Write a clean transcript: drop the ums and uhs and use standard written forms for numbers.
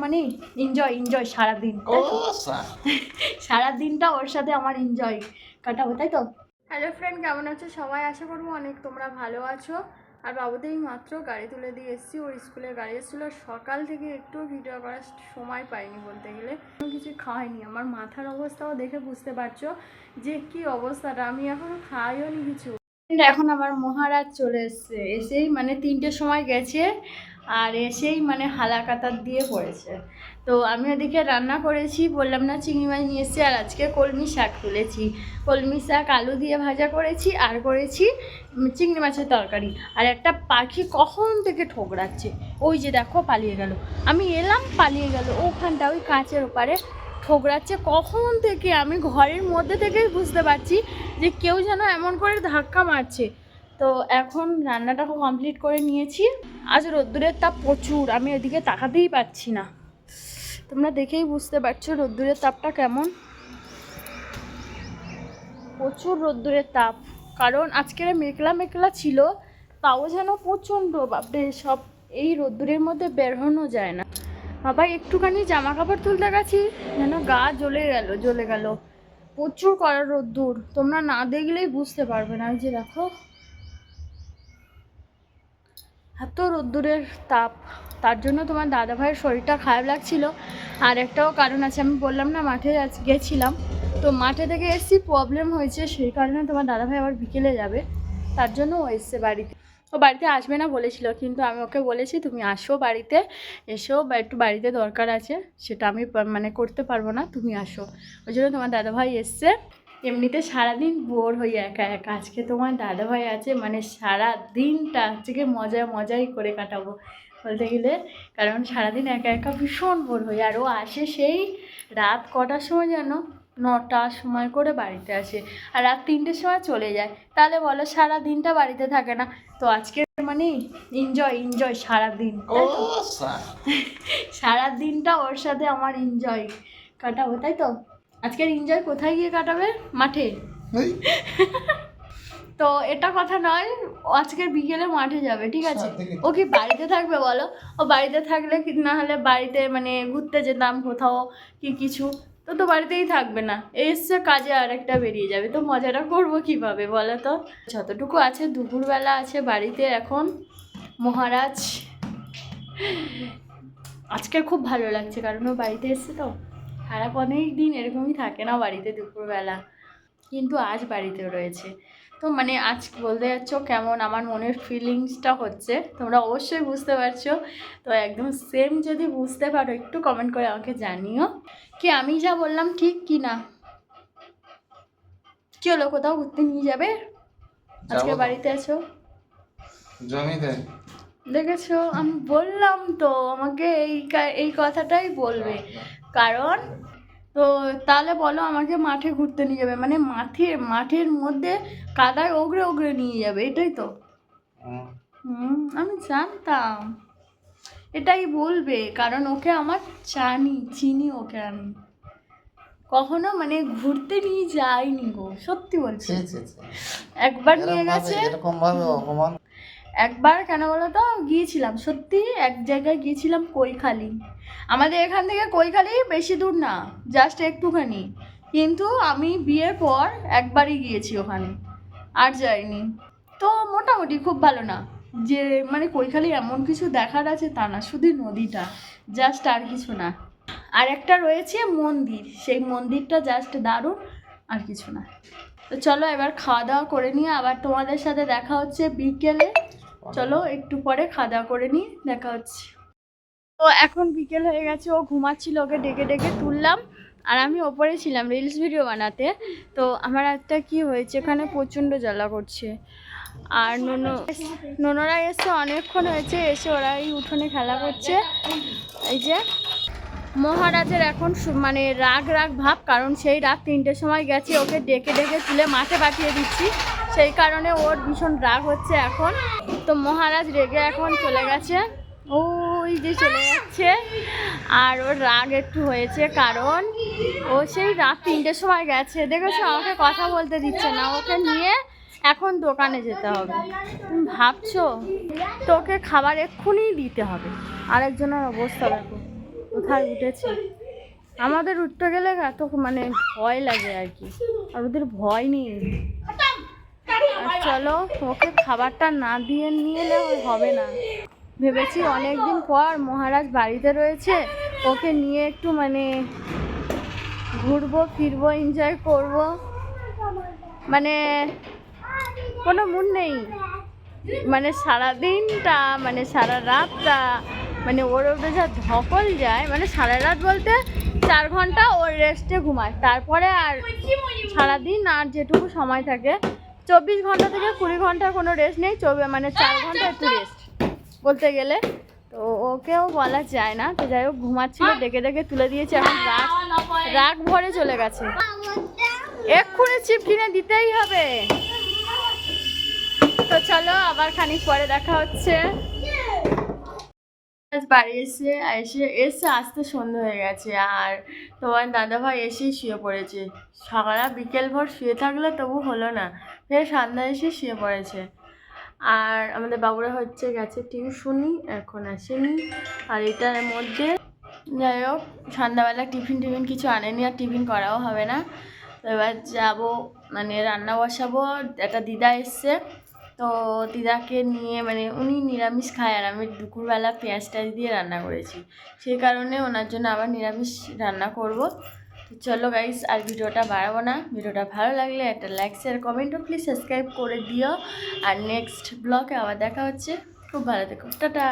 মানে enjoy enjoy সারাদিন, সারাদিনটা ওর সাথে আমার এনজয় কাটাবো, তাই তো। হ্যালো ফ্রেন্ড, কেমন আছো সবাই? আশা করবো অনেক তোমরা ভালো আছো। আর বাবুতেই মাত্র গাড়ি তুলে দিয়ে এসেছি, ওর স্কুলে গাড়ি এসেছিলো। সকাল থেকে একটু ভিডিও করার সময় পাইনি বলতে গেলে, কোনো কিছু খাওয়াইনি। আমার মাথার অবস্থাও দেখে বুঝতে পারছো যে কি অবস্থাটা, আমি এখনো খাইও নি কিছু। এখন আমার মহারাজ চলে এসছে, এসেই মানে 3টের সময় গেছে আর এসেই মানে হালাকাতার দিয়ে পড়েছে। তো আমি ওদিকে রান্না করেছি, বললাম না চিংড়ি মাছ নিয়ে এসেছি, আর আজকে কলমি শাক তুলেছি। কলমি শাক আলু দিয়ে ভাজা করেছি আর করেছি চিংড়ি মাছের তরকারি। আর একটা পাখি কখন থেকে ঠোকরাচ্ছে, ওই যে দেখো পালিয়ে গেল। আমি এলাম পালিয়ে গেল, ওখানটা ওই কাঁচের ওপারে ঠোকরাচ্ছে কখন থেকে। আমি ঘরের মধ্যে থেকেই বুঝতে পারছি যে কেউ যেন এমন করে ধাক্কা মারছে। তো এখন রান্নাটা কমপ্লিট করে নিয়েছি। আজ রোদ্দুরের তাপ প্রচুর, আমি ওইদিকে তাকাতেই পাচ্ছি না। তোমরা দেখেই বুঝতে পারছো রোদ্দুরের তাপটা কেমন, প্রচুর রোদ্দুরের তাপ। কারণ আজকের মেঘলা মেঘলা ছিল, তাও যেন প্রচণ্ড, বাপরে সব এই রোদ্দুরের মধ্যে বের হনো যায় না। বাবা একটুখানি জামা কাপড় তুলতে গেছি, যেন গা জ্বলে গেল। প্রচুর কড়া রোদ্দুর, তোমরা না দেখলেই বুঝতে পারবে না। এই যে দেখো এত রোদ্দুরের তাপ, তার জন্য তোমার দাদাভাইয়ের শরীরটা খারাপ লাগছিল। আর একটাও কারণ আছে, আমি বললাম না মাঠে গেছিলাম, তো মাঠে থেকে এসেছি, প্রবলেম হয়েছে, সেই কারণে তোমার দাদাভাই আবার বিকেলে যাবে, তার জন্য ও এসছে বাড়িতে। ও বাড়িতে আসবে না বলেছিল, কিন্তু আমি ওকে বলেছি তুমি আসো বাড়িতে, এসো বা একটু বাড়িতে দরকার আছে, সেটা আমি মানে করতে পারবো না, তুমি আসো। ওই জন্য তোমার দাদাভাই এসছে। এমনিতে সারাদিন বোর হই একা একা, আজকে তোমার দাদাভাই আছে, মানে সারা দিনটা আজকে মজাই করে কাটাবো বলতে গেলে। কারণ সারাদিন একা একা ভীষণ বোর হই। আর ও আসে সেই রাত কটার সময় যেন, 9টার সময় করে বাড়িতে আসে, আর রাত 3টের সময় চলে যায়। তাহলে বলো সারা দিনটা বাড়িতে থাকে না। তো আজকে মানে এনজয় সারাদিন, সারা দিনটা ওর সাথে আমার এনজয় কাটাবো, তাই তো। আজকের এনজয় কোথায় গিয়ে কাটাবে? মাঠে। তো এটা কথা নয়, ও আজকের বিকেলে মাঠে যাবে, ঠিক আছে। ও কি বাড়িতে থাকবে বলো? ও বাড়িতে থাকলে কি, না হলে বাড়িতে মানে ঘুরতে যেতাম কোথাও কি কিছু, তো বাড়িতেই থাকবে না, এসছে কাজে আর একটা বেরিয়ে যাবে, তো মজাটা করবো কিভাবে বলো তো। যতটুকু আছে দুপুরবেলা আছে বাড়িতে এখন মহারাজ। আজকে খুব ভালো লাগছে কারণ ও বাড়িতে এসছে তো। খারাপ অনেক দিন এরকমই থাকে না বাড়িতে দুপুরবেলা, কিন্তু আজ বাড়িতে রয়েছে। তো মানে আজ বলতে যাচ্ছ কেমন আমার মনের ফিলিংসটা হচ্ছে, তোমরা অবশ্যই বুঝতে পারছো। তো একদম সেম যদি বুঝতে পারো একটু কমেন্ট করে আমাকে জানিও কি আমি যা বললাম ঠিক কি না। কি হলো, কোথাও ঘুরতে নিয়ে যাবে? আজকে বাড়িতে আছো জমিতে, দেখেছো আমি বললাম তো, আমাকে এই কথাটাই বলবে। কারণ তো তাহলে বলো আমাকে মাঠে ঘুরতে নিয়ে যাবে, মানে মাঠের মধ্যে কাদায় ওগড়ে নিয়ে যাবে, এটাই তো। আমি জানতাম এটাই বলবে, কারণ ওকে আমার চিনি ওকে আমি কখনো মানে ঘুরতে নিয়ে যাইনি গো, সত্যি বলছি। একবার নিয়ে গেছে, একবার কেন বলো তো, গিয়েছিলাম সত্যি এক জায়গায় গিয়েছিলাম, কৈখালি। আমাদের এখান থেকে কৈখালি বেশি দূর না, জাস্ট একটুখানি, কিন্তু আমি বিয়ের পর একবারই গিয়েছি ওখানে, আর যাইনি। তো মোটামুটি খুব ভালো না, যে মানে কৈখালি এমন কিছু দেখার আছে তা না, শুধু নদীটা জাস্ট, আর কিছু না। আর একটা রয়েছে মন্দির, সেই মন্দিরটা জাস্ট দারুণ, আর কিছু না। তো চলো এবার খাওয়া দাওয়া করে নিয়ে আবার তোমাদের সাথে দেখা হচ্ছে বিকেলে। চলো একটু পরে খাওয়া দাওয়া করে নিয়ে দেখা হচ্ছে। তো এখন বিকেল হয়ে গেছে, ও ঘুমাচ্ছিল, ওকে ডেকে তুললাম, আর আমি ওপরে ছিলাম রিলস ভিডিও বানাতে। তো আমার একটা কি হয়েছে, এখানে প্রচণ্ড জ্বালা করছে। আর নোনরা এসে অনেকক্ষণ হয়েছে, এসে ওরা এই উঠোনে খেলা করছে। এই যে মহারাজের এখন মানে রাগ ভাব, কারণ সেই রাত 3টের সময় গেছি, ওকে ডেকে তুলে মাঠে পাঠিয়ে দিচ্ছি, সেই কারণে ওর ভীষণ রাগ হচ্ছে এখন। তো মহারাজ রেগে এখন চলে গেছে, ওই যে চলে যাচ্ছে। আর ওর রাগ একটু হয়েছে, কারণ ও সেই রাত 3টের সময় গেছে, দেখেছো আমাকে কথা বলতে দিচ্ছে না। ওকে নিয়ে এখন দোকানে যেতে হবে, তুমি ভাবছো? তো ওকে খাবার এক্ষুনি দিতে হবে। আরেকজনের অবস্থা দেখো, কোথায় উঠেছে। আমাদের উঠতে গেলে এত মানে ভয় লাগে আর কি, আর ওদের ভয় নেই। আর চলো ওকে খাবারটা না দিয়ে নিয়ে এলে হবে না। ভেবেছি অনেক দিন পর মহারাজ বাড়িতে রয়েছে, ওকে নিয়ে একটু মানে ঘুরবো ফিরবো এনজয় করব, মানে কোনো মুড নেই। মানে সারাদিনটা মানে সারা রাতটা মানে ওর ওপরে যা ধকল যায়, মানে সারা রাত বলতে 4 ঘন্টা ওর রেস্টে ঘুমায়, তারপরে আর সারাদিন আর যেটুকু সময় থাকে 24 ঘন্টা থেকে 20 ঘন্টা কোনো রেস্ট নেই, মানে 4 ঘন্টা একটু রেস্ট বলতে গেলে। তো ওকেও বলা যায় না, তো যাই হোক ঘুমাচ্ছিল, ডেকে ডেকে তুলে দিয়েছে, এখন রাগ ভরে চলে গেছে। এক্ষুনি চিপ কিনে দিতেই হবে। তো চলো আবার খানিক পরে দেখা হচ্ছে। বাড়ি এসে আসতে সন্ধ্যা হয়ে গেছে, আর তোমার দাদাভাই এসেই শুয়ে পড়েছে। সকালে বিকেল ভোর শুয়ে থাকলে তবু হলো না, ফের সন্ধ্যা এসে শুয়ে পড়েছে। আর আমাদের বাবুরা হচ্ছে গেছে টিউশনি, এখন আসেনি। আর এটার মধ্যে যাই হোক সন্ধ্যাবেলা টিফিন কিছু আনেনি, আর টিফিন করাও হবে না। তো এবার যাবো মানে রান্না বসাবো। একটা দিদা এসছে, তো দিদাকে নিয়ে মানে উনি নিরামিষ খায়, আর আমি দুপুরবেলা পেঁয়াজ টাজ দিয়ে রান্না করেছি, সেই কারণে ওনার জন্য আবার নিরামিষ রান্না করব। তো চলো গাইস, আর ভিডিওটা বাড়াবো না। ভিডিওটা ভালো লাগলে একটা লাইক শেয়ার কমেন্ট ও প্লিজ সাবস্ক্রাইব করে দিও। আর নেক্সট ব্লগে আবার দেখা হচ্ছে। খুব ভালো থেকো, টাটা।